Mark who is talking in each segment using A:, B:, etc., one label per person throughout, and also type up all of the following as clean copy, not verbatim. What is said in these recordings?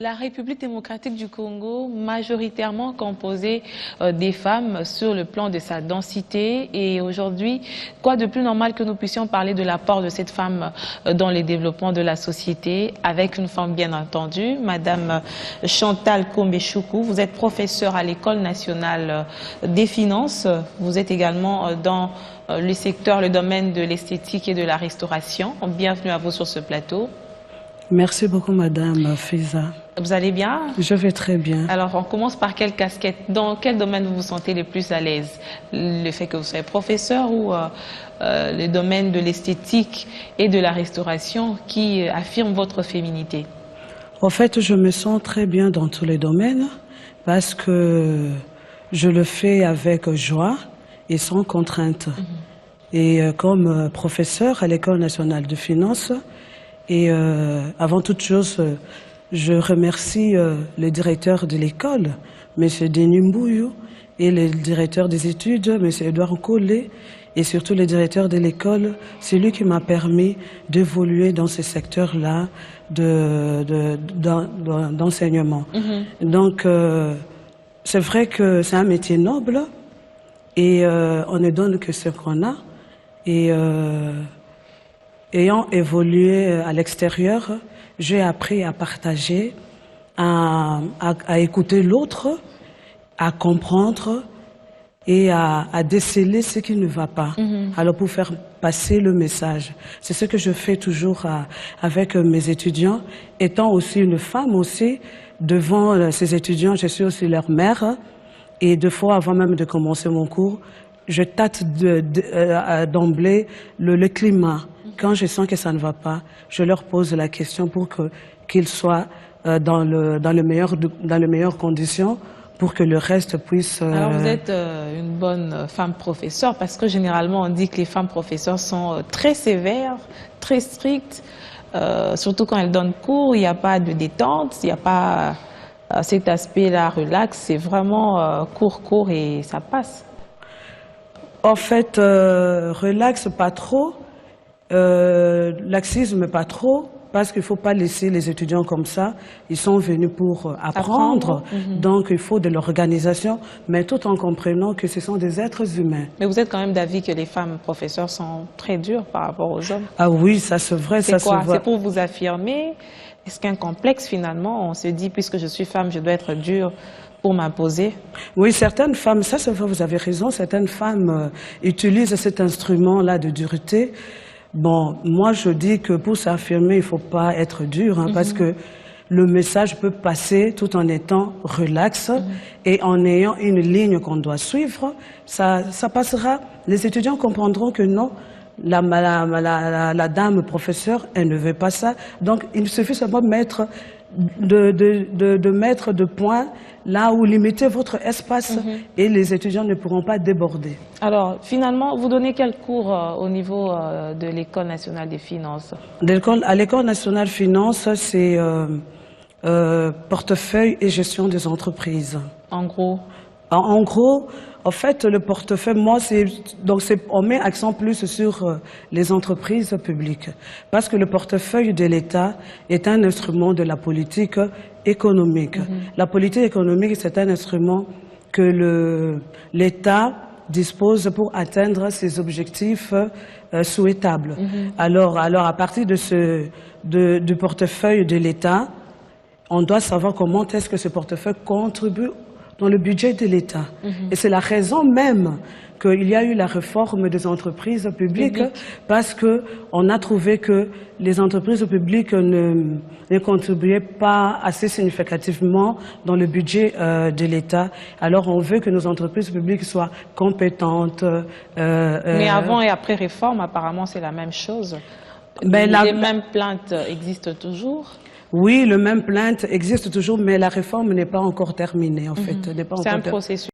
A: La République démocratique du Congo, majoritairement composée des femmes sur le plan de sa densité. Et aujourd'hui, quoi de plus normal que nous puissions parler de l'apport de cette femme dans le développement de la société, avec une femme bien entendue, Madame Chantal Combé-Choukou. Vous êtes professeure à l'École nationale des finances. Vous êtes également dans le secteur, le domaine de l'esthétique et de la restauration. Bienvenue à vous sur ce plateau.
B: Merci beaucoup, Madame Fiza.
A: Vous allez bien?
B: Je vais très bien.
A: Alors, on commence par quelle casquette? Dans quel domaine vous vous sentez le plus à l'aise? Le fait que vous soyez professeur ou le domaine de l'esthétique et de la restauration qui affirme votre féminité?
B: En fait, je me sens très bien dans tous les domaines parce que je le fais avec joie et sans contrainte. Et comme professeur à l'École nationale de finances, et avant toute chose, je remercie le directeur de l'école, M. Denis Mbouyou, et le directeur des études, M. Edouard Collet, et surtout le directeur de l'école. C'est lui qui m'a permis d'évoluer dans ce secteur-là d'enseignement. Donc, c'est vrai que c'est un métier noble, et on ne donne que ce qu'on a. Et ayant évolué à l'extérieur, j'ai appris à partager, à écouter l'autre, à comprendre et à déceler ce qui ne va pas. Alors pour faire passer le message. C'est ce que je fais toujours avec mes étudiants. Étant aussi une femme aussi, devant ces étudiants, je suis aussi leur mère. Et deux fois avant même de commencer mon cours, je tâte d'emblée le climat. Quand je sens que ça ne va pas, je leur pose la question pour qu'ils soient dans les meilleures conditions pour que le reste puisse...
A: Alors vous êtes une bonne femme professeure parce que généralement on dit que les femmes professeurs sont très sévères, très strictes, surtout quand elles donnent cours, il n'y a pas de détente, il n'y a pas cet aspect-là relax, c'est vraiment court et ça passe.
B: En fait, relax pas trop. Laxisme pas trop, parce qu'il ne faut pas laisser les étudiants comme ça. Ils sont venus pour apprendre. Donc il faut de l'organisation, mais tout en comprenant que ce sont des êtres humains.
A: Mais vous êtes quand même d'avis que les femmes professeurs sont très dures par rapport aux hommes?
B: Ah oui, ça c'est vrai, ça se voit.
A: C'est pour vous affirmer? Est-ce qu'un complexe finalement, on se dit puisque je suis femme, je dois être dure pour m'imposer? Oui,
B: certaines femmes, ça c'est vrai, vous avez raison, certaines femmes utilisent cet instrument-là de dureté. Bon, moi je dis que pour s'affirmer, il ne faut pas être dur, parce que le message peut passer tout en étant relax et en ayant une ligne qu'on doit suivre. Ça passera. Les étudiants comprendront que non, la dame professeure, elle ne veut pas ça. Donc il suffit seulement de mettre de points là où limiter votre espace et les étudiants ne pourront pas déborder.
A: Alors, finalement, vous donnez quel cours au niveau de l'École nationale des finances?
B: À l'École nationale des finances, c'est portefeuille et gestion des entreprises.
A: En gros?
B: En gros, en fait, le portefeuille, on met accent plus sur les entreprises publiques. Parce que le portefeuille de l'État est un instrument de la politique économique. La politique économique, c'est un instrument que l'État dispose pour atteindre ses objectifs souhaitables. Alors, à partir du portefeuille de l'État, on doit savoir comment est-ce que ce portefeuille contribue dans le budget de l'État. Et c'est la raison même qu'il y a eu la réforme des entreprises publiques, parce qu'on a trouvé que les entreprises publiques ne contribuaient pas assez significativement dans le budget de l'État. Alors on veut que nos entreprises publiques soient compétentes.
A: Mais avant et après réforme, apparemment c'est la même chose. Les mêmes plaintes existent toujours?
B: Oui, le même plainte existe toujours, mais la réforme n'est pas encore terminée, en fait.
A: C'est un processus.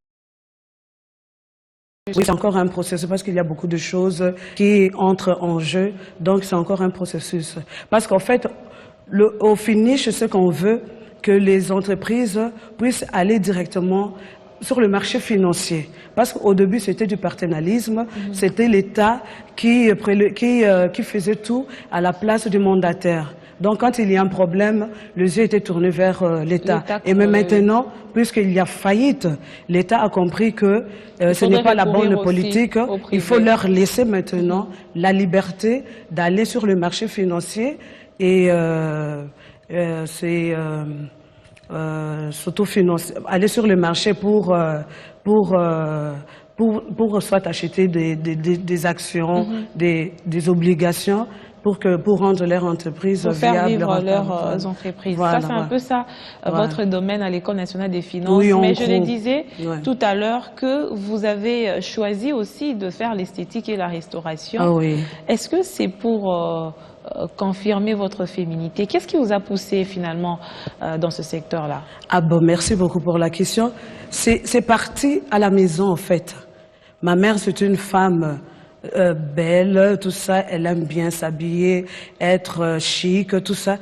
B: Oui, c'est encore un processus, parce qu'il y a beaucoup de choses qui entrent en jeu, donc c'est encore un processus. Parce qu'en fait, au finish, ce qu'on veut, que les entreprises puissent aller directement sur le marché financier. Parce qu'au début, c'était du paternalisme, c'était l'État qui faisait tout à la place du mandataire. Donc quand il y a un problème, les yeux étaient tournés vers l'État. Et même maintenant, puisqu'il y a faillite, l'État a compris que ce n'est pas la bonne politique. Il faut leur laisser maintenant la liberté d'aller sur le marché financier et s'autofinancer, aller sur le marché pour soit acheter des actions, des obligations pour rendre leur entreprise viable.
A: Pour faire vivre leurs entreprises. Voilà, ça, c'est un peu ça, votre domaine à l'École nationale des finances.
B: Oui,
A: mais je le disais tout à l'heure que vous avez choisi aussi de faire l'esthétique et la restauration.
B: Ah, oui.
A: Est-ce que c'est pour confirmer votre féminité? Qu'est-ce qui vous a poussé finalement dans ce secteur-là?
B: Ah bon, merci beaucoup pour la question. C'est parti à la maison en fait. Ma mère, c'est une femme belle, tout ça, elle aime bien s'habiller, être chic, tout ça.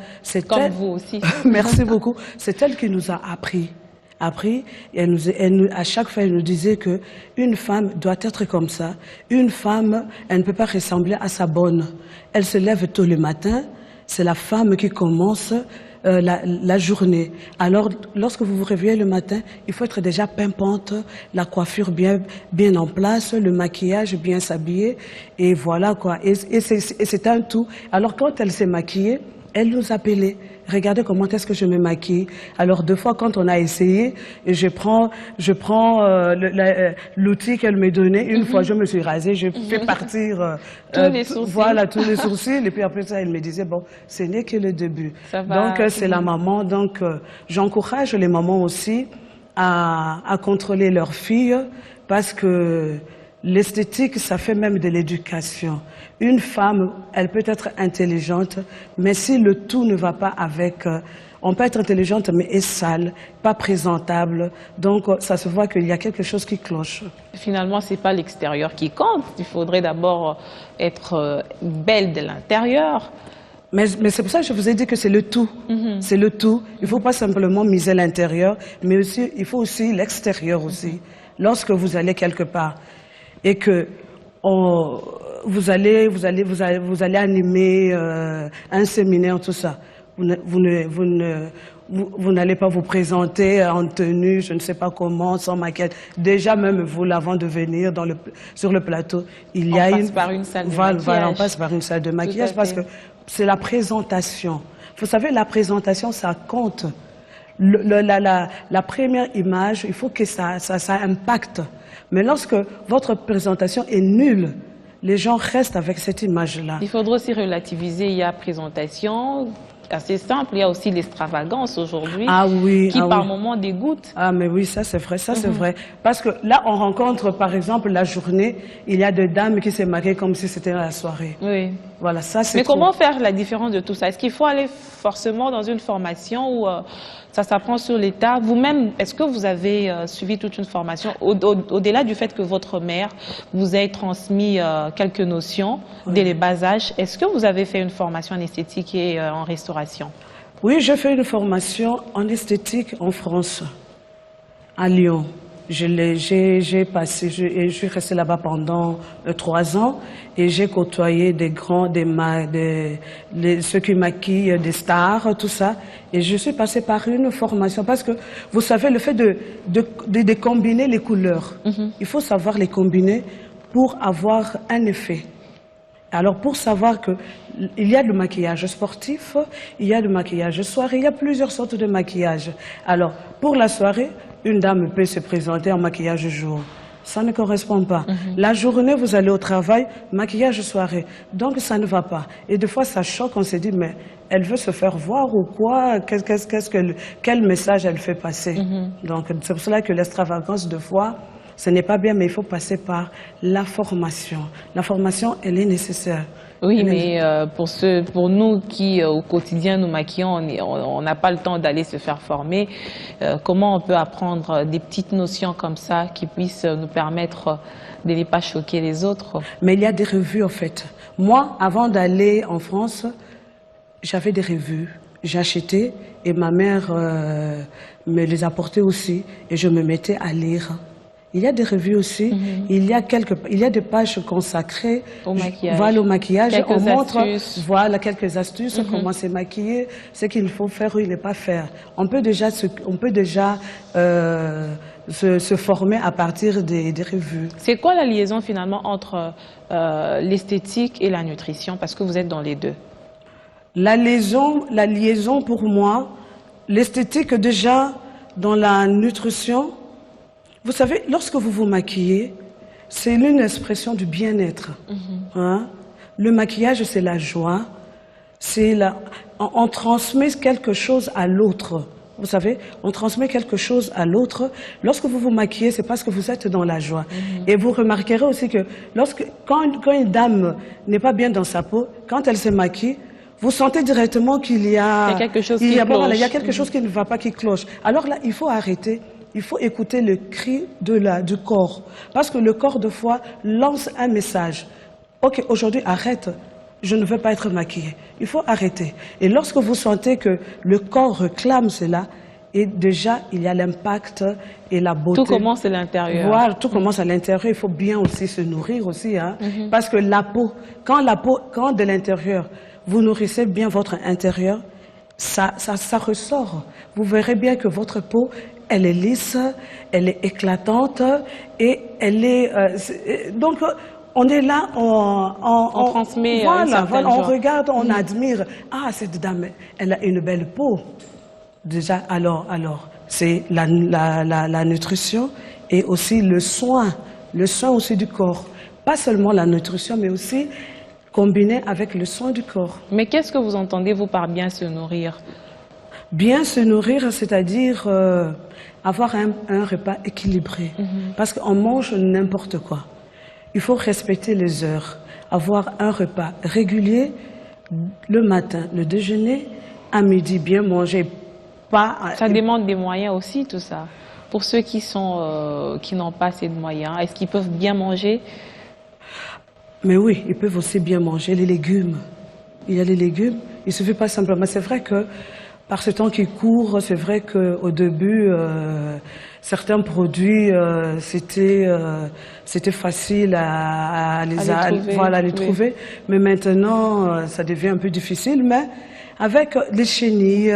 A: Comme elle... vous aussi.
B: Merci beaucoup. C'est elle qui nous a appris. Et à chaque fois, elle nous disait que une femme doit être comme ça. Une femme, elle ne peut pas ressembler à sa bonne. Elle se lève tôt le matin. C'est la femme qui commence la journée. Alors, lorsque vous vous réveillez le matin, il faut être déjà pimpante, la coiffure bien en place, le maquillage bien s'habiller, et voilà quoi. Et c'est un tout. Alors, quand elle s'est maquillée, elle nous appelait. Regardez comment est-ce que je me maquille. Alors, deux fois, quand on a essayé, et je prends l'outil qu'elle me donnait. Une fois, je me suis rasée, je fais partir
A: tous les sourcils.
B: Voilà, tous les sourcils. Et puis après ça, elle me disait, bon, ce n'est que le début. Donc, c'est la maman. Donc, j'encourage les mamans aussi à contrôler leurs filles parce que l'esthétique, ça fait même de l'éducation. Une femme, elle peut être intelligente, mais si le tout ne va pas avec... on peut être intelligente, mais est sale, pas présentable. Donc, ça se voit qu'il y a quelque chose qui cloche.
A: Finalement, ce n'est pas l'extérieur qui compte. Il faudrait d'abord être belle de l'intérieur.
B: Mais c'est pour ça que je vous ai dit que c'est le tout. C'est le tout. Il ne faut pas simplement miser l'intérieur, mais aussi, il faut aussi l'extérieur aussi. Lorsque vous allez quelque part et que vous allez animer un séminaire, tout ça, vous n'allez pas vous présenter en tenue, je ne sais pas comment, sans maquillage. Déjà, même vous, avant de venir sur le plateau, il y a
A: on passe par une salle de maquillage.
B: Voilà, on passe par une salle de maquillage parce que c'est la présentation. Vous savez, la présentation, ça compte. La première image, il faut que ça impacte. Mais lorsque votre présentation est nulle, les gens restent avec cette image-là.
A: Il faudra aussi relativiser. Il y a présentation assez simple, il y a aussi l'extravagance aujourd'hui qui par moments dégoûte.
B: Ah mais oui, ça c'est vrai, ça c'est vrai. Parce que là, on rencontre par exemple la journée, il y a des dames qui se maquillent comme si c'était la soirée.
A: Oui.
B: Voilà, ça c'est.
A: Mais comment faire la différence de tout ça? Est-ce qu'il faut aller forcément dans une formation ou ça s'apprend sur l'État? Vous-même, est-ce que vous avez suivi toute une formation au-delà du fait que votre mère vous ait transmis quelques notions dès le bas âge? Est-ce que vous avez fait une formation en esthétique et en restauration?
B: Oui, j'ai fait une formation en esthétique en France, à Lyon. J'ai passé, je suis restée là-bas pendant 3 ans et j'ai côtoyé des grands, ceux qui maquillent, des stars, tout ça. Et je suis passée par une formation parce que, vous savez, le fait de combiner les couleurs, il faut savoir les combiner pour avoir un effet. Alors, pour savoir qu'il y a le maquillage sportif, il y a le maquillage soirée, il y a plusieurs sortes de maquillage. Alors, pour la soirée, une dame peut se présenter en maquillage jour. Ça ne correspond pas. La journée, vous allez au travail, maquillage soirée. Donc, ça ne va pas. Et des fois, ça choque, on se dit, mais elle veut se faire voir ou quoi? Quel message elle fait passer? Donc, c'est pour cela que l'extravagance, de fois, ce n'est pas bien, mais il faut passer par la formation. La formation, elle est nécessaire.
A: Oui, mais pour nous qui, au quotidien, nous maquillons, on n'a pas le temps d'aller se faire former. Comment on peut apprendre des petites notions comme ça qui puissent nous permettre de ne pas choquer les autres?
B: Mais il y a des revues, en fait. Moi, avant d'aller en France, j'avais des revues. J'achetais et ma mère me les apportait aussi. Et je me mettais à lire. Il y a des revues aussi. Il y a des pages consacrées
A: au maquillage.
B: Voilà, au maquillage.
A: On montre
B: voilà, quelques astuces, comment se maquiller, ce qu'il faut faire ou ne pas faire. On peut déjà se former à partir des revues.
A: C'est quoi la liaison finalement entre l'esthétique et la nutrition? Parce que vous êtes dans les deux.
B: La liaison pour moi, l'esthétique déjà dans la nutrition. Vous savez, lorsque vous vous maquillez, c'est une expression du bien-être. Hein? Le maquillage, c'est la joie. On transmet quelque chose à l'autre. Vous savez, on transmet quelque chose à l'autre. Lorsque vous vous maquillez, c'est parce que vous êtes dans la joie. Et vous remarquerez aussi que quand une dame n'est pas bien dans sa peau, quand elle se maquille, vous sentez directement qu'il y a
A: quelque chose qui cloche.
B: Voilà, il y a quelque chose qui ne va pas, qui cloche. Alors là, il faut arrêter. Il faut écouter le cri du corps. Parce que le corps, de fois, lance un message. Ok, aujourd'hui, arrête. Je ne veux pas être maquillée. Il faut arrêter. Et lorsque vous sentez que le corps réclame cela, et déjà, il y a l'impact et la beauté.
A: Tout commence à l'intérieur.
B: Voilà, tout commence à l'intérieur. Il faut bien aussi se nourrir aussi. Hein, parce que la peau, quand de l'intérieur, vous nourrissez bien votre intérieur, ça ressort. Vous verrez bien que votre peau, elle est lisse, elle est éclatante et elle est... donc, on est là,
A: on transmet
B: voilà, on
A: joie.
B: regarde, on admire. Ah, cette dame, elle a une belle peau. Déjà, alors c'est la nutrition et aussi le soin aussi du corps. Pas seulement la nutrition, mais aussi combiné avec le soin du corps.
A: Mais qu'est-ce que vous entendez, vous, par bien se nourrir?
B: Bien se nourrir, c'est-à-dire avoir un repas équilibré. Parce qu'on mange n'importe quoi. Il faut respecter les heures. Avoir un repas régulier, le matin, le déjeuner, à midi, bien manger.
A: Ça demande des moyens aussi, tout ça. Pour ceux qui n'ont pas assez de moyens, est-ce qu'ils peuvent bien manger?
B: Mais oui, ils peuvent aussi bien manger les légumes. Il y a les légumes. Il ne suffit pas simplement. C'est vrai que par ce temps qui court, c'est vrai qu'au début, certains produits, c'était facile à les trouver. Mais maintenant, ça devient un peu difficile. Mais avec les chenilles,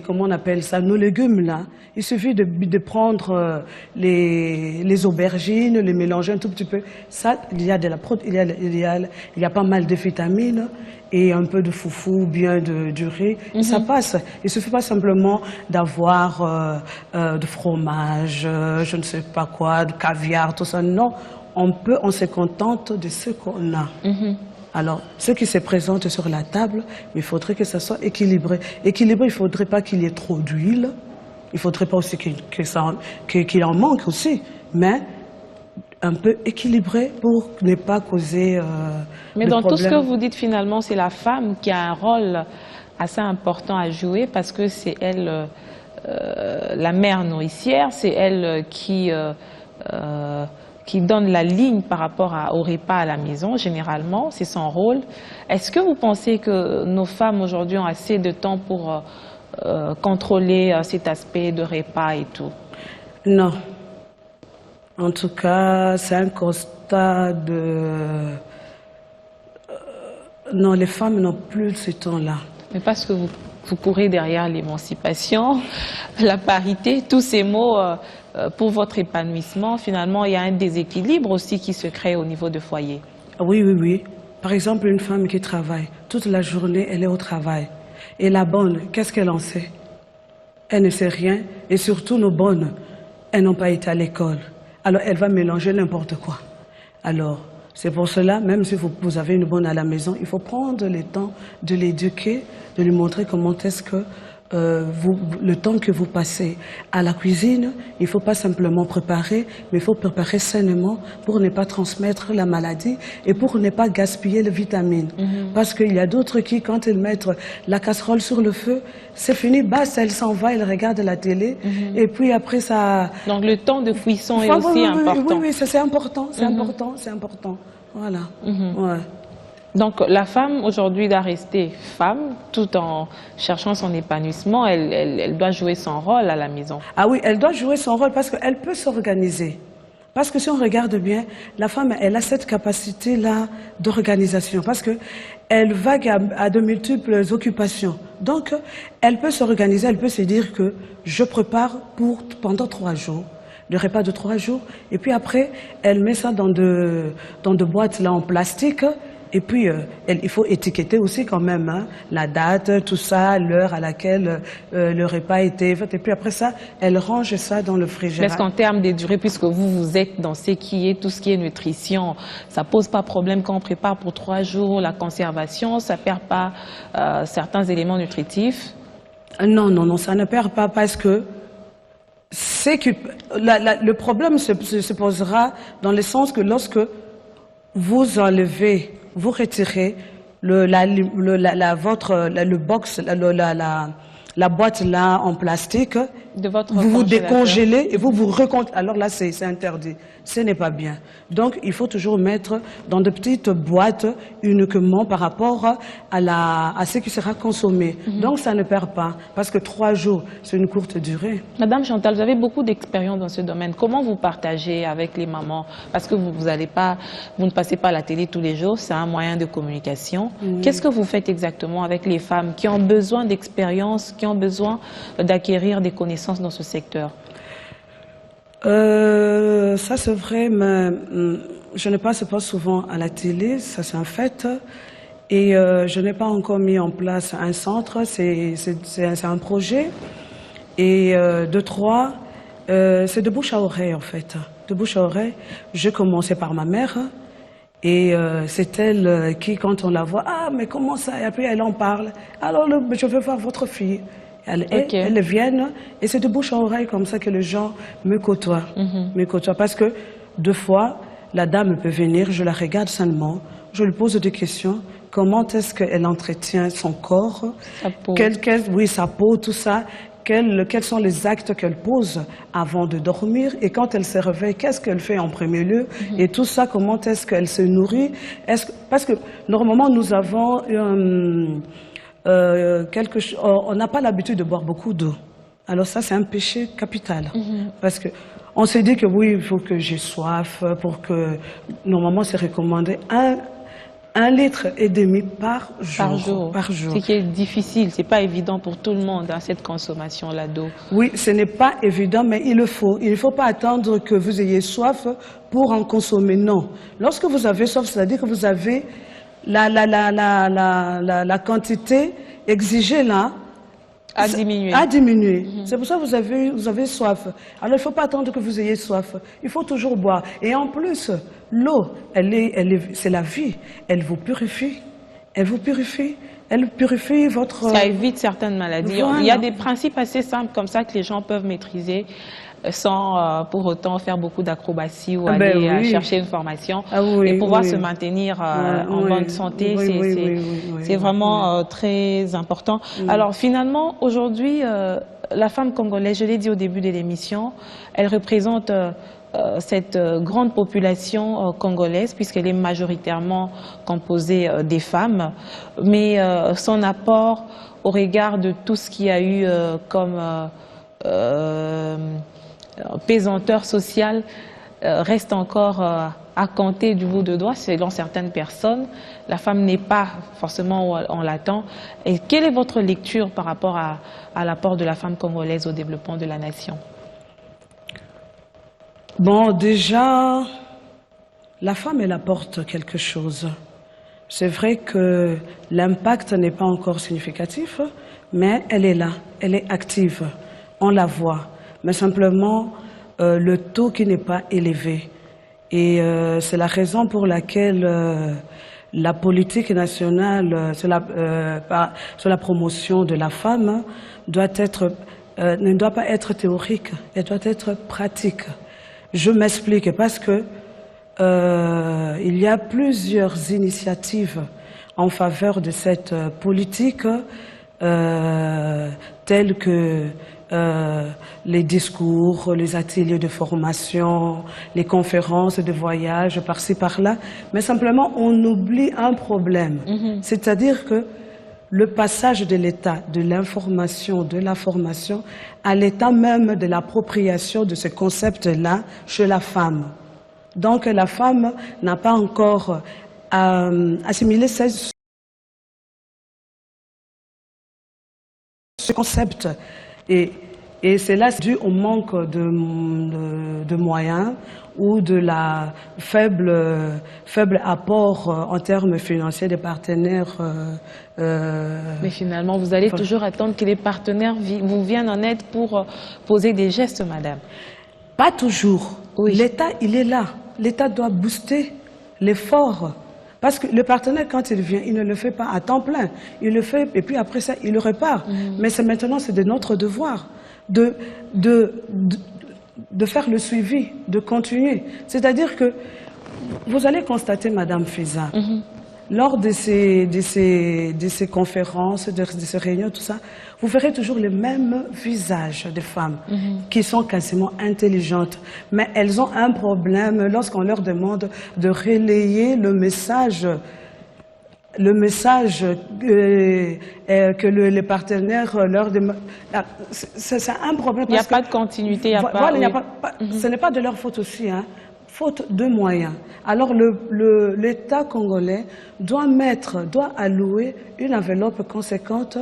B: comment on appelle ça, nos légumes là, il suffit de prendre les aubergines, les mélanger un tout petit peu. Ça, il y a pas mal de vitamines et un peu de foufou, bien du riz, et ça passe. Il ne suffit pas simplement d'avoir de fromage, je ne sais pas quoi, de caviar, tout ça. Non, on se contente de ce qu'on a. Alors, ce qui se présente sur la table, il faudrait que ça soit équilibré. Équilibré, il ne faudrait pas qu'il y ait trop d'huile. Il ne faudrait pas aussi qu'il en manque aussi. Mais un peu équilibré pour ne pas causer
A: Mais
B: de
A: dans
B: problème.
A: tout ce que vous dites, finalement, c'est la femme qui a un rôle assez important à jouer parce que c'est elle, la mère nourricière, c'est elle qui donne la ligne par rapport au repas à la maison, généralement, c'est son rôle. Est-ce que vous pensez que nos femmes aujourd'hui ont assez de temps pour contrôler cet aspect de repas et tout?
B: Non. En tout cas, c'est un constat de... non, les femmes n'ont plus ce temps-là.
A: Mais parce que vous courez derrière l'émancipation, la parité, tous ces mots... pour votre épanouissement, finalement, il y a un déséquilibre aussi qui se crée au niveau de foyer.
B: Oui, oui, oui. Par exemple, une femme qui travaille, toute la journée, elle est au travail. Et la bonne, qu'est-ce qu'elle en sait? Elle ne sait rien. Et surtout, nos bonnes, elles n'ont pas été à l'école. Alors, elle va mélanger n'importe quoi. Alors, c'est pour cela, même si vous avez une bonne à la maison, il faut prendre le temps de l'éduquer, de lui montrer comment est-ce que le temps que vous passez à la cuisine, il ne faut pas simplement préparer, mais il faut préparer sainement pour ne pas transmettre la maladie et pour ne pas gaspiller les vitamines. Parce qu'il y a d'autres qui, quand ils mettent la casserole sur le feu, c'est fini, basta, elle s'en va, elle regarde la télé, et puis après ça...
A: Donc le temps de cuisson est aussi important.
B: Oui, c'est important, c'est important, c'est important. Voilà. Ouais.
A: Donc la femme aujourd'hui doit rester femme tout en cherchant son épanouissement. Elle doit jouer son rôle à la maison.
B: Ah oui, elle doit jouer son rôle parce qu'elle peut s'organiser. Parce que si on regarde bien, la femme, elle a cette capacité-là d'organisation. Parce qu'elle vague à de multiples occupations. Donc, elle peut s'organiser, elle peut se dire que je prépare pendant 3 jours. Le repas de 3 jours. Et puis après, elle met ça dans de boîtes là, en plastique. Et puis, il faut étiqueter aussi quand même hein, la date, tout ça, l'heure à laquelle le repas a été fait. Et puis après ça, elle range ça dans le frigidaire.
A: Est-ce qu'en termes de durée, puisque vous êtes dans tout ce qui est nutrition, ça pose pas problème quand on prépare pour 3 jours la conservation, ça perd pas certains éléments nutritifs?
B: Non, non, non, ça ne perd pas parce que le problème se posera dans le sens que lorsque vous enlevez, vous retirez la boîte là en plastique,
A: de votre
B: vous vous décongelez et vous vous recongelez. Alors là, c'est interdit. Ce n'est pas bien. Donc, il faut toujours mettre dans de petites boîtes uniquement par rapport à ce qui sera consommé. Donc, ça ne perd pas. Parce que 3 jours, c'est une courte durée.
A: Madame Chantal, vous avez beaucoup d'expérience dans ce domaine. Comment vous partagez avec les mamans? Parce que vous ne passez pas à la télé tous les jours, c'est un moyen de communication. Qu'est-ce que vous faites exactement avec les femmes qui ont besoin d'expérience, qui ont besoin d'acquérir des connaissances dans ce secteur?
B: Ça c'est vrai, mais je ne passe pas souvent à la télé, ça c'est un fait. Et je n'ai pas encore mis en place un centre, c'est un projet. Et de 3, c'est de bouche à oreille en fait. De bouche à oreille, j'ai commencé par ma mère. Et c'est elle qui, quand on la voit, ah mais comment ça? Et puis elle en parle. Alors je veux voir votre fille. Elles viennent et c'est de bouche à oreille comme ça que les gens me côtoient. Me côtoient. Parce que 2 fois, la dame peut venir, je la regarde seulement, je lui pose des questions. Comment est-ce qu'elle entretient son corps?
A: Sa peau.
B: Oui, sa peau, tout ça. Quels sont les actes qu'elle pose avant de dormir et quand elle se réveille, qu'est-ce qu'elle fait en premier lieu et tout ça, comment est-ce qu'elle se nourrit? Parce que normalement, nous avons on n'a pas l'habitude de boire beaucoup d'eau. Alors ça, c'est un péché capital. Parce que on s'est dit que oui, il faut que j'ai soif pour que, normalement, c'est recommandé 1,5 litre par jour.
A: Ce qui est difficile, c'est pas évident pour tout le monde, hein, cette consommation-là d'eau.
B: Oui, ce n'est pas évident, mais il le faut. Il ne faut pas attendre que vous ayez soif pour en consommer, non. Lorsque vous avez soif, c'est-à-dire que vous avez la quantité exigée là,
A: à diminuer.
B: C'est pour ça que vous avez soif. Alors, il ne faut pas attendre que vous ayez soif. Il faut toujours boire. Et en plus, l'eau, c'est la vie. Elle vous purifie. Elle vous purifie. Elle purifie votre...
A: Ça évite certaines maladies. Voilà. Il y a des principes assez simples comme ça que les gens peuvent maîtriser sans pour autant faire beaucoup d'acrobaties ou aller chercher une formation et pouvoir se maintenir en bonne santé. C'est vraiment très important. Alors finalement, aujourd'hui, la femme congolaise, je l'ai dit au début de l'émission, elle représente cette grande population congolaise puisqu'elle est majoritairement composée des femmes, mais son apport au regard de tout ce qu'il y a eu comme pesanteur sociale reste encore à compter du bout de doigt selon certaines personnes. La femme n'est pas forcément où on l'attend. Et quelle est votre lecture par rapport à l'apport de la femme congolaise au développement de la nation?
B: Bon, déjà, la femme, elle apporte quelque chose. C'est vrai que l'impact n'est pas encore significatif, mais elle est là, elle est active, on la voit. Mais simplement, le taux qui n'est pas élevé. Et c'est la raison pour laquelle la politique nationale sur la promotion de la femme ne doit pas être théorique, elle doit être pratique. Je m'explique parce que il y a plusieurs initiatives en faveur de cette politique, telles que les discours, les ateliers de formation, les conférences de voyage par-ci par-là, mais simplement on oublie un problème, c'est-à-dire que le passage de l'état de l'information, de la formation, à l'état même de l'appropriation de ce concept-là chez la femme. Donc la femme n'a pas encore assimilé ce concept. Et cela c'est dû au manque de moyens ou de la faible apport en termes financiers des partenaires.
A: Mais finalement, vous allez toujours attendre que les partenaires vous viennent en aide pour poser des gestes, madame.
B: Pas toujours.
A: Oui.
B: L'État, il est là. L'État doit booster l'effort. Parce que le partenaire, quand il vient, il ne le fait pas à temps plein. Il le fait et puis après ça, il le repart. Mais maintenant, c'est de notre devoir de faire le suivi, de continuer. C'est-à-dire que vous allez constater, Madame Fiza, lors de ces conférences, de ces réunions, tout ça, vous verrez toujours les mêmes visages des femmes qui sont quasiment intelligentes. Mais elles ont un problème lorsqu'on leur demande de relayer le message que les partenaires leur demandent. C'est un problème.
A: Il n'y a pas de continuité.
B: Ce n'est pas de leur faute aussi, hein. Faute de moyens. Alors l'État congolais doit allouer une enveloppe conséquente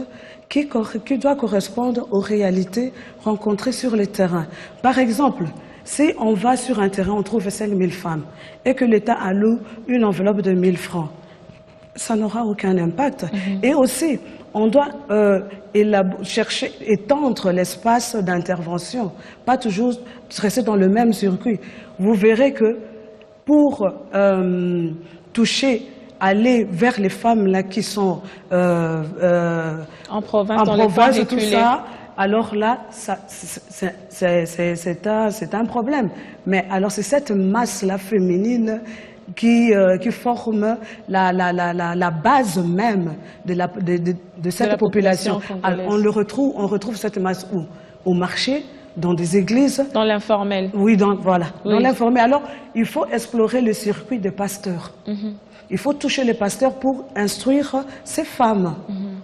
B: qui doit correspondre aux réalités rencontrées sur le terrain. Par exemple, si on va sur un terrain, on trouve 5000 femmes et que l'État alloue une enveloppe de 1000 francs, ça n'aura aucun impact. Et aussi, on doit chercher, étendre l'espace d'intervention, pas toujours rester dans le même circuit. Vous verrez que pour aller vers les femmes là qui sont
A: en province
B: tout ça, alors là, c'est un problème. Mais alors c'est cette masse-là féminine qui forme la base même de cette population. Alors, on retrouve cette masse où? Au marché, dans des églises.
A: Dans l'informel.
B: Oui, dans l'informel. Alors, il faut explorer le circuit des pasteurs. Il faut toucher les pasteurs pour instruire ces femmes.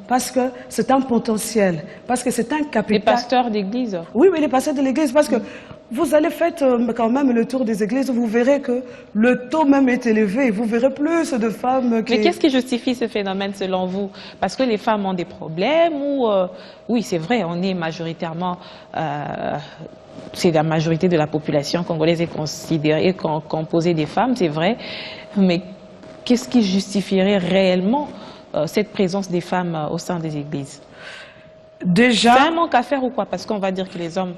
B: Parce que c'est un potentiel, parce que c'est un capital.
A: Les pasteurs d'église?
B: Oui, les pasteurs de l'église, parce que vous allez faire quand même le tour des églises, vous verrez que le taux même est élevé, vous verrez plus de femmes qui...
A: Mais qu'est-ce qui justifie ce phénomène selon vous? Parce que les femmes ont des problèmes ou... Oui, c'est vrai, on est majoritairement... c'est la majorité de la population congolaise est considérée, composée des femmes, c'est vrai, mais qu'est-ce qui justifierait réellement cette présence des femmes au sein des églises?
B: Déjà...
A: C'est un manque à faire ou quoi? Parce qu'on va dire que les hommes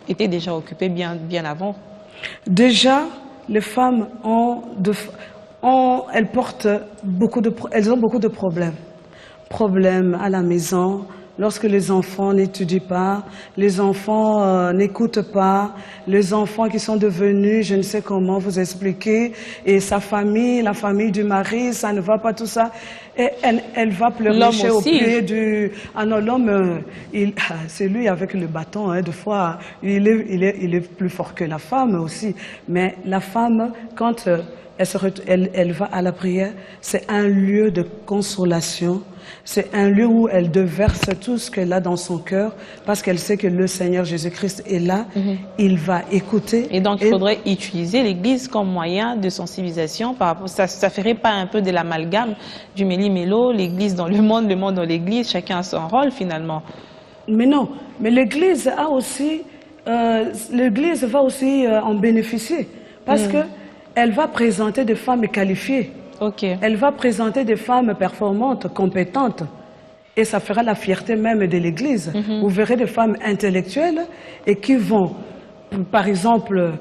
A: étaient déjà occupés bien avant.
B: Déjà, les femmes elles ont beaucoup de problèmes. Problèmes à la maison, lorsque les enfants n'étudient pas, les enfants n'écoutent pas, les enfants qui sont devenus, je ne sais comment vous expliquer, et sa famille, la famille du mari, ça ne va pas tout ça. Et elle va pleurer au pied du... Ah non, l'homme, c'est lui avec le bâton, hein, des fois, il est plus fort que la femme aussi. Mais la femme, quand elle va à la prière, c'est un lieu de consolation. C'est un lieu où elle déverse tout ce qu'elle a dans son cœur parce qu'elle sait que le Seigneur Jésus-Christ est là, il va écouter.
A: Et donc il faudrait utiliser l'Église comme moyen de sensibilisation. Ça ne ferait pas un peu de l'amalgame du méli-mélo, l'Église dans le monde dans l'Église, chacun a son rôle finalement. Mais non, mais l'Église a aussi, l'Église va aussi en bénéficier parce que elle va présenter des femmes qualifiées. Elle va présenter des femmes performantes, compétentes. Et ça fera la fierté même de l'Église. Vous verrez des femmes intellectuelles et qui vont, par exemple,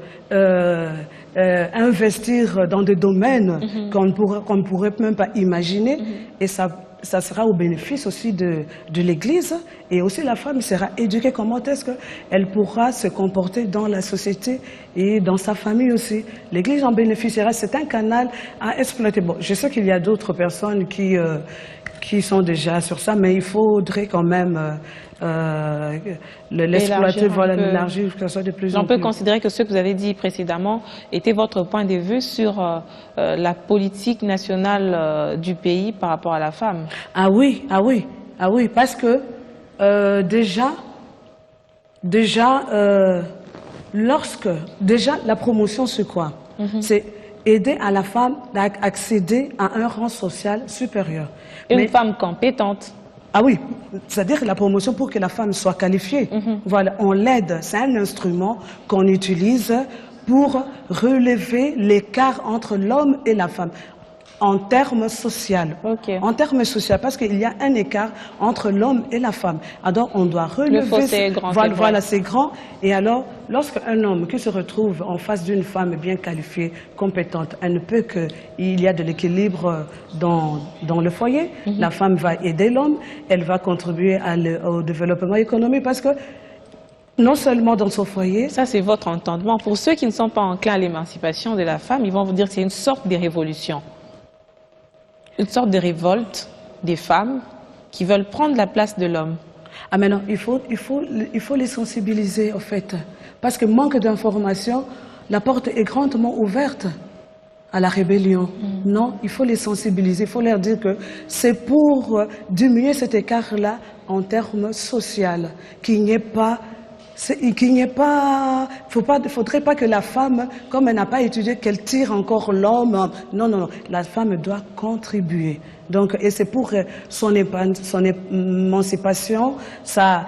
A: investir dans des domaines qu'on ne pourrait même pas imaginer. Et ça sera au bénéfice aussi de l'Église. Et aussi la femme sera éduquée comment est-ce qu'elle pourra se comporter dans la société et dans sa famille aussi. L'Église en bénéficiera. C'est un canal à exploiter. Bon, je sais qu'il y a d'autres personnes qui
B: qui sont déjà sur ça, mais il faudrait quand même l'exploiter, voilà, l'élargir, que ça soit de plus en plus.
A: On peut considérer que ce que vous avez dit précédemment était votre point de vue sur la politique nationale du pays par rapport à la femme.
B: Ah oui, ah oui, ah oui, parce que déjà, la promotion, c'est quoi? C'est aider à la femme d'accéder à un rang social supérieur.
A: Une femme compétente.
B: Ah oui, c'est-à-dire la promotion pour que la femme soit qualifiée. Voilà, on l'aide, c'est un instrument qu'on utilise pour relever l'écart entre l'homme et la femme. En termes sociaux. En termes sociaux, parce qu'il y a un écart entre l'homme et la femme. Alors, on doit relever...
A: Le fossé est grand.
B: Voilà, c'est grand. Et alors, lorsqu'un homme qui se retrouve en face d'une femme bien qualifiée, compétente, elle ne peut que... Il y a de l'équilibre dans le foyer. La femme va aider l'homme, elle va contribuer au développement économique, parce que non seulement dans son foyer...
A: Ça, c'est votre entendement. Pour ceux qui ne sont pas enclins à l'émancipation de la femme, ils vont vous dire que c'est une sorte de révolution. Une sorte de révolte des femmes qui veulent prendre la place de l'homme.
B: Ah mais non, il faut les sensibiliser, en fait. Parce que manque d'information, la porte est grandement ouverte à la rébellion. Non, il faut les sensibiliser, il faut leur dire que c'est pour diminuer cet écart-là en termes sociaux, qu'il n'y ait pas... faudrait pas que la femme, comme elle n'a pas étudié, qu'elle tire encore l'homme. Non, non, non. La femme doit contribuer. Donc, et c'est pour son émancipation, ça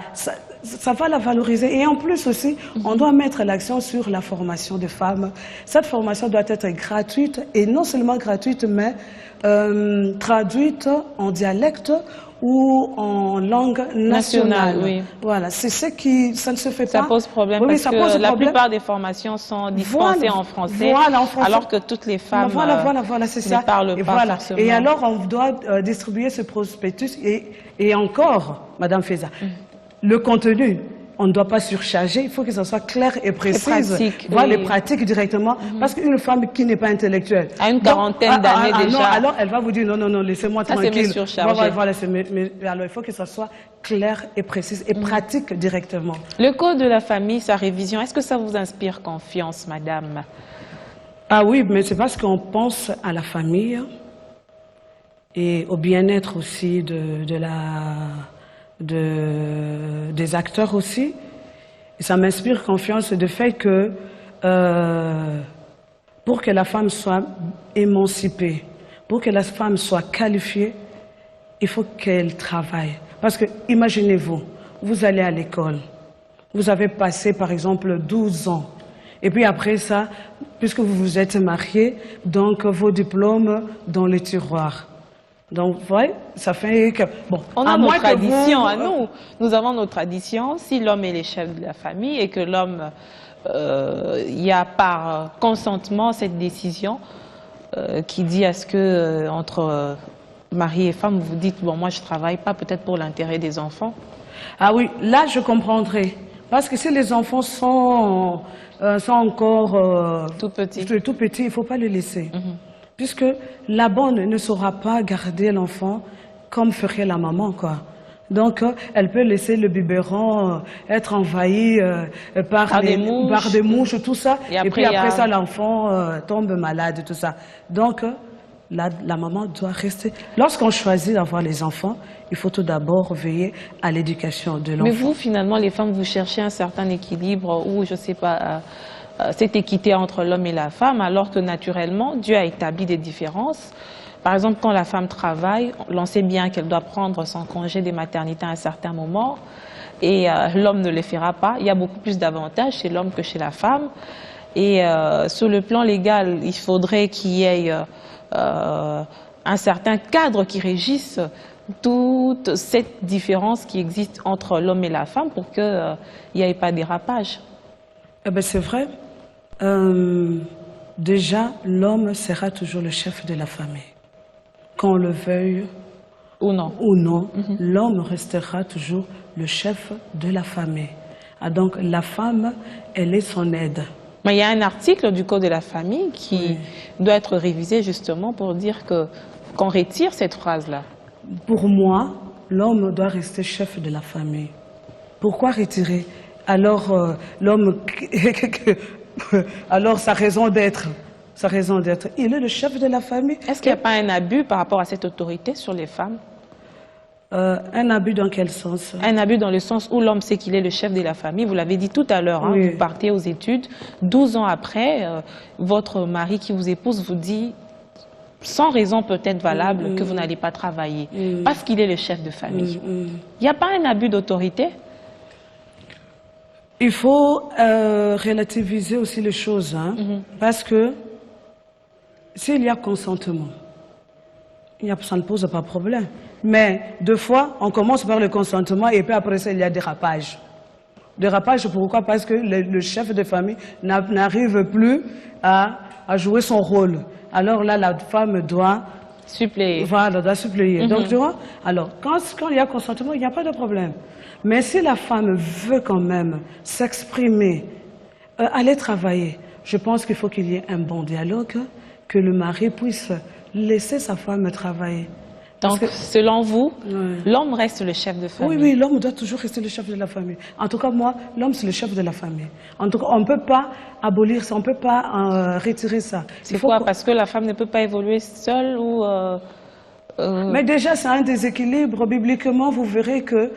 B: va la valoriser. Et en plus aussi, on doit mettre l'accent sur la formation des femmes. Cette formation doit être gratuite, et non seulement gratuite, mais traduite en dialecte ou en langue nationale.
A: Oui.
B: Voilà, c'est ce qui, ça ne se fait pas.
A: Ça pose problème,
B: oui,
A: parce
B: ça
A: que
B: pose
A: la
B: problème.
A: plupart des formations sont dispensées en français, alors que toutes les femmes
B: c'est ça.
A: ne parlent pas forcément.
B: Et alors, on doit distribuer ce prospectus, et encore, Madame Feza, le contenu, on ne doit pas surcharger, il faut que ça soit clair et précis. Voilà, les pratiques directement, parce qu'une femme qui n'est pas intellectuelle...
A: À une quarantaine d'années déjà...
B: Non, alors elle va vous dire, non, non, non, laissez-moi tranquille.
A: Ça, c'est surchargé.
B: Voilà, alors il faut que ça soit clair et précis et pratique directement.
A: Le code de la famille, sa révision, est-ce que ça vous inspire confiance, madame?
B: Ah oui, mais c'est parce qu'on pense à la famille et au bien-être aussi des acteurs aussi. Et ça m'inspire confiance de fait que pour que la femme soit émancipée, pour que la femme soit qualifiée, il faut qu'elle travaille. Parce que, imaginez-vous, vous allez à l'école, vous avez passé par exemple 12 ans, et puis après ça, puisque vous vous êtes marié, donc vos diplômes dans les tiroirs. Donc, vous voyez, ça fait que... Bon,
A: on a nos traditions à nous. Nous avons nos traditions. Si l'homme est le chef de la famille et que l'homme, il y a par consentement cette décision qui dit à ce que entre mari et femme, vous dites, bon, moi je ne travaille pas, peut-être pour l'intérêt des enfants.
B: Ah oui, là je comprendrai. Parce que si les enfants sont encore
A: tout petits,
B: il ne faut pas les laisser. Puisque la bonne ne saura pas garder l'enfant comme ferait la maman, quoi. Donc, elle peut laisser le biberon être envahi par des mouches, tout ça. Et puis après ça, l'enfant tombe malade, tout ça. Donc, la maman doit rester. Lorsqu'on choisit d'avoir les enfants, il faut tout d'abord veiller à l'éducation de l'enfant.
A: Mais vous, finalement, les femmes, vous cherchez un certain équilibre ou, je ne sais pas... cette équité entre l'homme et la femme, alors que naturellement, Dieu a établi des différences. Par exemple, quand la femme travaille, l'on sait bien qu'elle doit prendre son congé de maternité à un certain moment, et l'homme ne le fera pas. Il y a beaucoup plus d'avantages chez l'homme que chez la femme. Et sur le plan légal, il faudrait qu'il y ait un certain cadre qui régisse toute cette différence qui existe entre l'homme et la femme pour qu'il n'y ait pas de dérapage.
B: Eh ben c'est vrai. Déjà, l'homme sera toujours le chef de la famille. Qu'on le veuille
A: ou non,
B: l'homme restera toujours le chef de la famille. Ah, donc la femme, elle est son aide.
A: Mais il y a un article du Code de la famille qui doit être révisé justement pour dire qu'on retire cette phrase-là.
B: Pour moi, l'homme doit rester chef de la famille. Pourquoi retirer? Alors, l'homme, alors sa raison d'être, il est le chef de la famille.
A: Est-ce qu'il n'y a pas un abus par rapport à cette autorité sur les femmes?
B: Un abus dans quel sens?
A: Un abus dans le sens où l'homme sait qu'il est le chef de la famille. Vous l'avez dit tout à l'heure, hein,
B: oui.
A: Vous partez aux études. 12 ans après, votre mari qui vous épouse vous dit, sans raison peut-être valable, que vous n'allez pas travailler. Parce qu'il est le chef de famille. Il n'y a pas un abus d'autorité?
B: Il faut relativiser aussi les choses, hein, parce que s'il y a consentement, ça ne pose pas de problème. Mais deux fois, on commence par le consentement et puis après ça, il y a dérapage. Dérapage, pourquoi? Parce que le chef de famille n'arrive plus à jouer son rôle. Alors là, la femme doit
A: suppléer.
B: Voilà, doit suppléer. Donc, tu vois, alors, quand il y a consentement, il n'y a pas de problème. Mais si la femme veut quand même s'exprimer, aller travailler, je pense qu'il faut qu'il y ait un bon dialogue, que le mari puisse laisser sa femme travailler.
A: Donc, selon vous, l'homme reste le chef de famille?
B: Oui, l'homme doit toujours rester le chef de la famille. En tout cas, moi, l'homme, c'est le chef de la famille. En tout cas, on ne peut pas abolir ça, on ne peut pas retirer ça.
A: C'est quoi? Parce que la femme ne peut pas évoluer seule ou...
B: Mais déjà, c'est un déséquilibre. Bibliquement, vous verrez que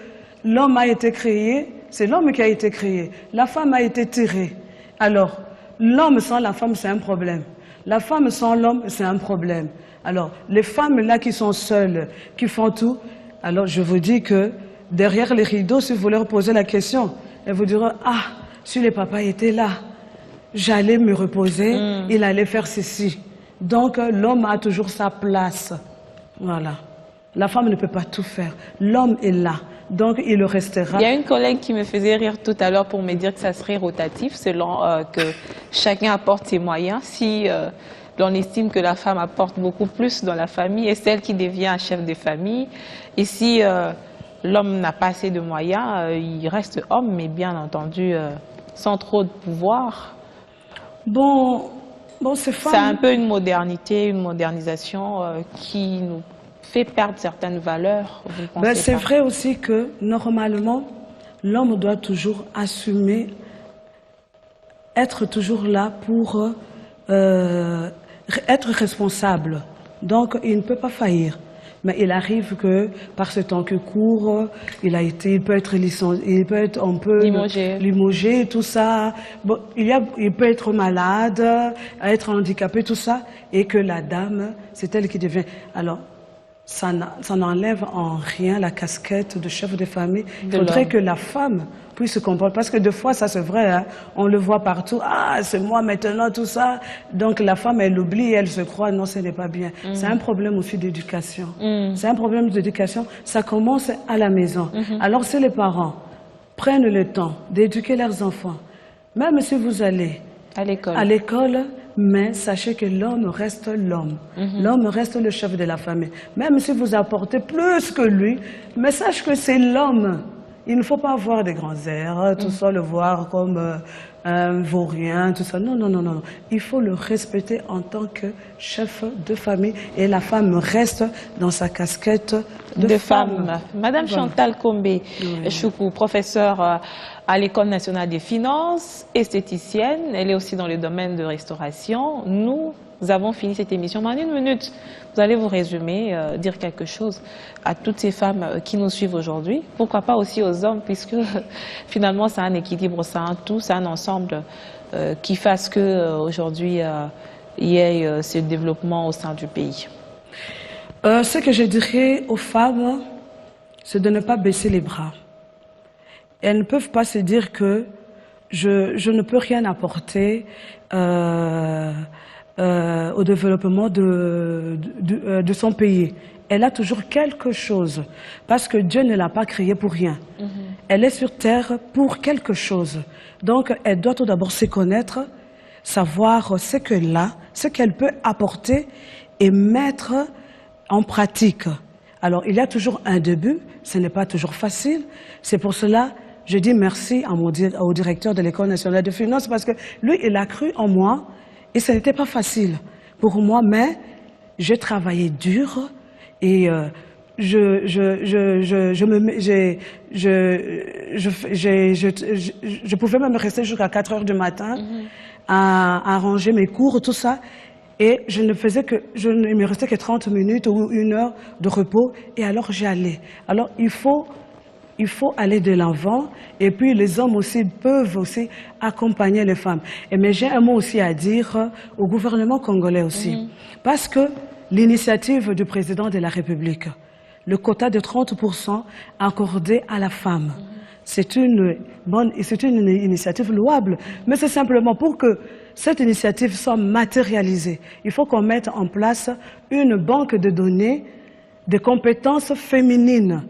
B: l'homme a été créé, c'est l'homme qui a été créé. La femme a été tirée. Alors, l'homme sans la femme, c'est un problème. La femme sans l'homme, c'est un problème. Alors, les femmes là qui sont seules, qui font tout, alors je vous dis que derrière les rideaux, si vous leur posez la question, elles vous diront, ah, si le papa était là, j'allais me reposer, il allait faire ceci. Donc, l'homme a toujours sa place. Voilà. La femme ne peut pas tout faire. L'homme est là. Donc, il le restera.
A: Il y a une collègue qui me faisait rire tout à l'heure pour me dire que ça serait rotatif selon que chacun apporte ses moyens. Si on estime que la femme apporte beaucoup plus dans la famille et celle qui devient chef de famille. Et si l'homme n'a pas assez de moyens, il reste homme, mais bien entendu sans trop de pouvoir.
B: Bon, c'est femme.
A: C'est un peu une modernité, une modernisation qui nous fait perdre certaines valeurs.
B: C'est vrai aussi que, normalement, l'homme doit toujours assumer, être toujours là pour être responsable. Donc, il ne peut pas faillir. Mais il arrive que, par ce temps que court, il peut être licencié, on peut limogé, tout ça. Bon, il peut être malade, être handicapé, tout ça, et que la dame, c'est elle qui devient. Alors, ça n'enlève en rien la casquette de chef de famille. Il faudrait que la femme puisse se comprendre. Parce que des fois, ça c'est vrai, hein, on le voit partout. Ah, c'est moi maintenant, tout ça. Donc la femme, elle oublie, elle se croit, non, ce n'est pas bien. C'est un problème aussi d'éducation. C'est un problème d'éducation. Ça commence à la maison. Alors si les parents prennent le temps d'éduquer leurs enfants, même si vous allez à l'école, mais sachez que l'homme reste l'homme. L'homme reste le chef de la famille. Même si vous apportez plus que lui, mais sache que c'est l'homme. Il ne faut pas avoir des grands airs, tout ça, le voir comme un vaurien, tout ça. Non, non, non, non. Il faut le respecter en tant que chef de famille et la femme reste dans sa casquette de femme.
A: Madame Chantal Combé Choukou, professeure à l'École nationale des finances, esthéticienne, elle est aussi dans le domaine de restauration. Nous avons fini cette émission. Mais en une minute, vous allez vous résumer, dire quelque chose à toutes ces femmes qui nous suivent aujourd'hui. Pourquoi pas aussi aux hommes, puisque finalement c'est un équilibre, c'est un tout, c'est un ensemble qui fasse qu'aujourd'hui il y ait ce développement au sein du pays.
B: Ce que je dirais aux femmes, c'est de ne pas baisser les bras. Elles ne peuvent pas se dire que je ne peux rien apporter au développement de son pays. Elle a toujours quelque chose, parce que Dieu ne l'a pas créée pour rien. Elle est sur terre pour quelque chose. Donc, elle doit tout d'abord se connaître, savoir ce qu'elle a, ce qu'elle peut apporter et mettre en pratique. Alors, il y a toujours un début, ce n'est pas toujours facile. C'est pour cela je dis merci au directeur de l'École nationale de finances, parce que lui, il a cru en moi. Et ce n'était pas facile pour moi, mais j'ai travaillé dur et je pouvais même rester jusqu'à 4 heures du matin à ranger mes cours, tout ça. Et il me restait que 30 minutes ou 1 heure de repos. Et alors j'y allais. Alors il faut aller de l'avant. Et puis les hommes aussi peuvent aussi accompagner les femmes. Mais j'ai un mot aussi à dire au gouvernement congolais aussi. Parce que l'initiative du président de la République, le quota de 30% accordé à la femme, c'est une initiative louable. Mais c'est simplement pour que cette initiative soit matérialisée. Il faut qu'on mette en place une banque de données des compétences féminines.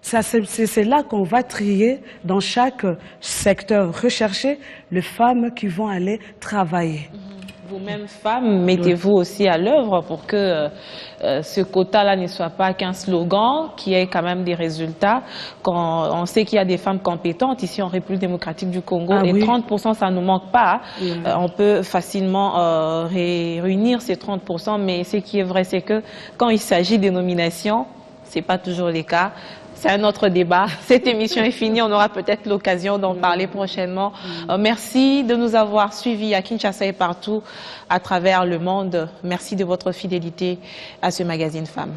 B: C'est là qu'on va trier dans chaque secteur, rechercher les femmes qui vont aller travailler.
A: Vous-même, femmes, mettez-vous aussi à l'œuvre pour que ce quota-là ne soit pas qu'un slogan, qui ait quand même des résultats. Quand on sait qu'il y a des femmes compétentes ici en République démocratique du Congo, et 30%, ça ne nous manque pas. On peut facilement réunir ces 30%, mais ce qui est vrai, c'est que quand il s'agit des nominations, ce n'est pas toujours le cas. C'est un autre débat. Cette émission est finie. On aura peut-être l'occasion d'en parler prochainement. Merci de nous avoir suivis à Kinshasa et partout à travers le monde. Merci de votre fidélité à ce magazine Femmes.